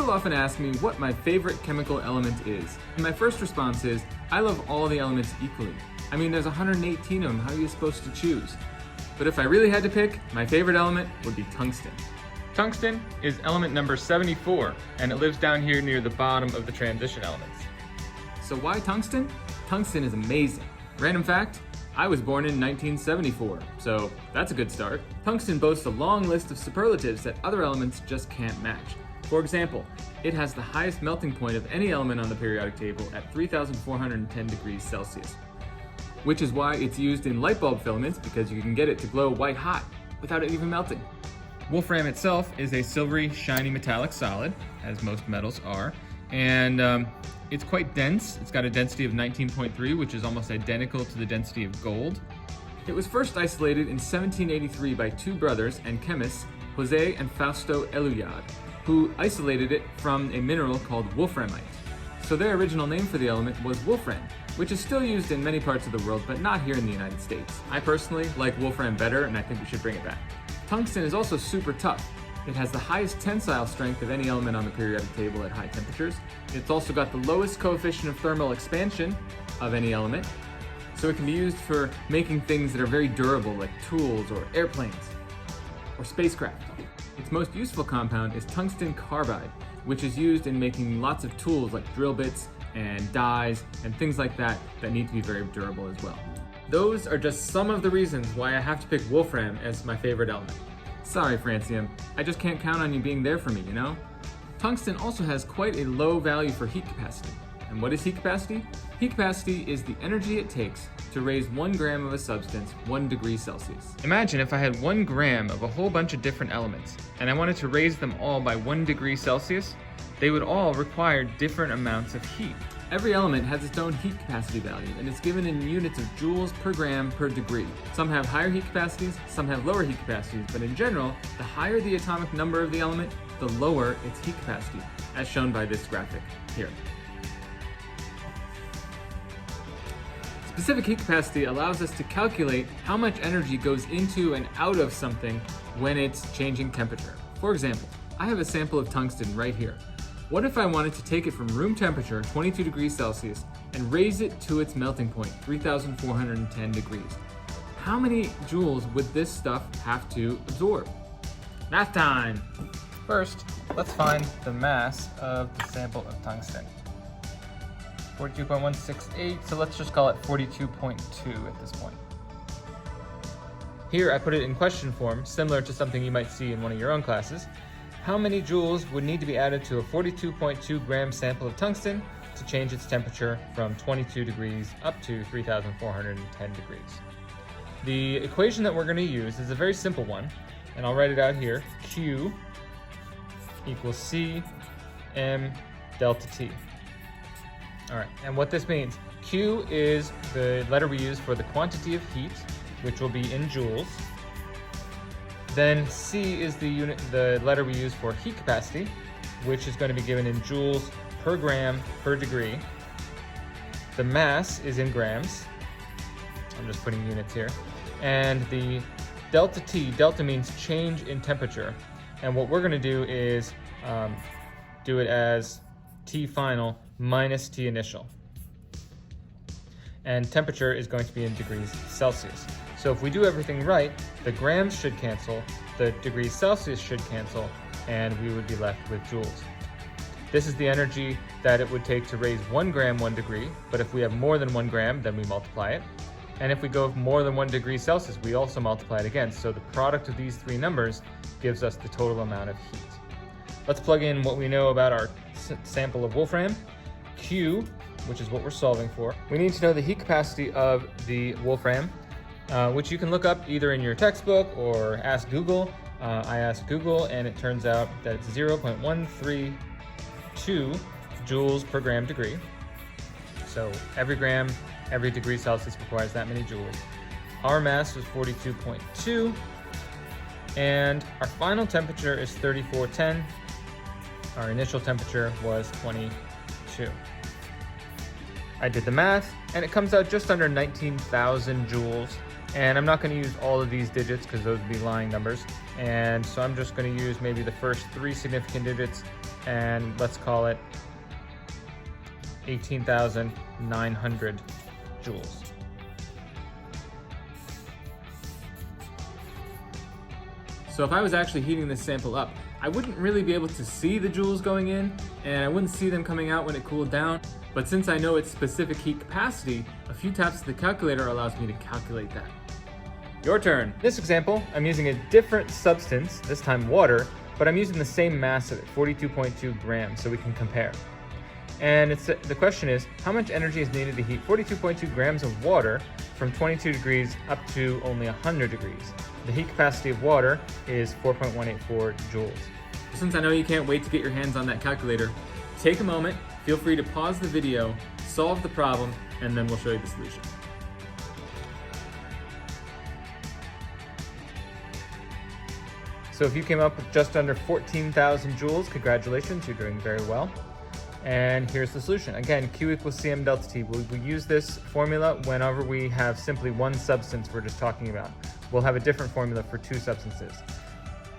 People often ask me what my favorite chemical element is. And my first response is, I love all the elements equally. I mean, there's 118 of them, how are you supposed to choose? But if I really had to pick, my favorite element would be tungsten. Tungsten is element number 74, and it lives down here near the bottom of the transition elements. So why tungsten? Tungsten is amazing. Random fact, I was born in 1974, so that's a good start. Tungsten boasts a long list of superlatives that other elements just can't match. For example, it has the highest melting point of any element on the periodic table at 3,410 degrees Celsius, which is why it's used in light bulb filaments, because you can get it to glow white hot without it even melting. Wolfram itself is a silvery, shiny metallic solid, as most metals are, and it's quite dense. It's got a density of 19.3, which is almost identical to the density of gold. It was first isolated in 1783 by two brothers and chemists, Jose and Fausto Eluyad, who isolated it from a mineral called wolframite. So their original name for the element was Wolfram, which is still used in many parts of the world, but not here in the United States. I personally like Wolfram better, and I think we should bring it back. Tungsten is also super tough. It has the highest tensile strength of any element on the periodic table at high temperatures. It's also got the lowest coefficient of thermal expansion of any element, so it can be used for making things that are very durable, like tools or airplanes or spacecraft. Its most useful compound is tungsten carbide, which is used in making lots of tools like drill bits and dies and things like that that need to be very durable as well. Those are just some of the reasons why I have to pick Wolfram as my favorite element. Sorry, Francium, I just can't count on you being there for me, you know? Tungsten also has quite a low value for heat capacity. And what is heat capacity? Heat capacity is the energy it takes to raise 1 gram of a substance 1 degree Celsius. Imagine if I had 1 gram of a whole bunch of different elements, and I wanted to raise them all by 1 degree Celsius, they would all require different amounts of heat. Every element has its own heat capacity value, and it's given in units of joules per gram per degree. Some have higher heat capacities, some have lower heat capacities, but in general, the higher the atomic number of the element, the lower its heat capacity, as shown by this graphic here. Specific heat capacity allows us to calculate how much energy goes into and out of something when it's changing temperature. For example, I have a sample of tungsten right here. What if I wanted to take it from room temperature, 22 degrees Celsius, and raise it to its melting point, 3,410 degrees? How many joules would this stuff have to absorb? Math time! First, let's find the mass of the sample of tungsten. 42.168, so let's just call it 42.2 at this point. Here I put it in question form, similar to something you might see in one of your own classes. How many joules would need to be added to a 42.2 gram sample of tungsten to change its temperature from 22 degrees up to 3,410 degrees? The equation that we're going to use is a very simple one, and I'll write it out here. Q equals C M delta T. All right, and what this means, Q is the letter we use for the quantity of heat, which will be in joules. Then C is the letter we use for heat capacity, which is going to be given in joules per gram per degree. The mass is in grams. I'm just putting units here. And the delta T, delta means change in temperature. And what we're going to do is do it as T final minus T initial. And temperature is going to be in degrees Celsius. So if we do everything right, the grams should cancel, the degrees Celsius should cancel, and we would be left with joules. This is the energy that it would take to raise 1 gram 1 degree, but if we have more than 1 gram, then we multiply it. And if we go more than 1 degree Celsius, we also multiply it again. So the product of these three numbers gives us the total amount of heat. Let's plug in what we know about our sample of Wolfram. Q, which is what we're solving for. We need to know the heat capacity of the Wolfram, which you can look up either in your textbook or ask Google. I asked Google, and it turns out that it's 0.132 joules per gram degree. So every gram, every degree Celsius requires that many joules. Our mass was 42.2, and our final temperature is 3410. Our initial temperature was 22. I did the math, and it comes out just under 19,000 joules. And I'm not going to use all of these digits because those would be lying numbers. And so I'm just going to use maybe the first 3 significant digits, and let's call it 18,900 joules. So if I was actually heating this sample up, I wouldn't really be able to see the joules going in, and I wouldn't see them coming out when it cooled down. But since I know its specific heat capacity, a few taps of the calculator allows me to calculate that. Your turn. In this example, I'm using a different substance, this time water, but I'm using the same mass of it, 42.2 grams, so we can compare. And the question is, how much energy is needed to heat 42.2 grams of water from 22 degrees up to only 100 degrees? The heat capacity of water is 4.184 joules. Since I know you can't wait to get your hands on that calculator, take a moment, feel free to pause the video, solve the problem, and then we'll show you the solution. So if you came up with just under 14,000 joules, congratulations, you're doing very well. And here's the solution. Again, Q equals Cm delta T. We use this formula whenever we have simply one substance we're just talking about. We'll have a different formula for 2 substances.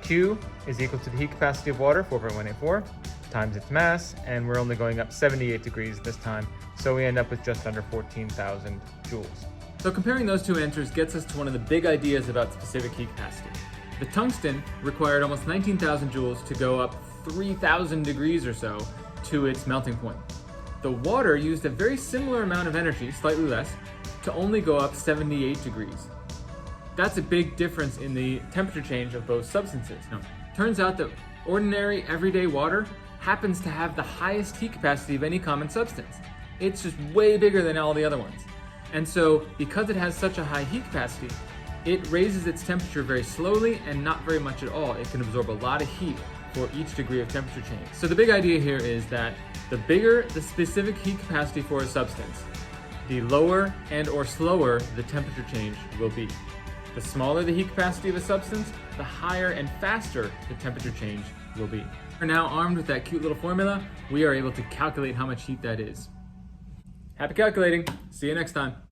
Q is equal to the heat capacity of water, 4.184, times its mass, and we're only going up 78 degrees this time, so we end up with just under 14,000 joules. So comparing those 2 answers gets us to one of the big ideas about specific heat capacity. The tungsten required almost 19,000 joules to go up 3,000 degrees or so to its melting point. The water used a very similar amount of energy, slightly less, to only go up 78 degrees. That's a big difference in the temperature change of both substances. Now, turns out that ordinary everyday water happens to have the highest heat capacity of any common substance. It's just way bigger than all the other ones. And so, because it has such a high heat capacity, it raises its temperature very slowly and not very much at all. It can absorb a lot of heat for each degree of temperature change. So the big idea here is that the bigger the specific heat capacity for a substance, the lower and or slower the temperature change will be. The smaller the heat capacity of a substance, the higher and faster the temperature change will be. We're now armed with that cute little formula. We are able to calculate how much heat that is. Happy calculating. See you next time.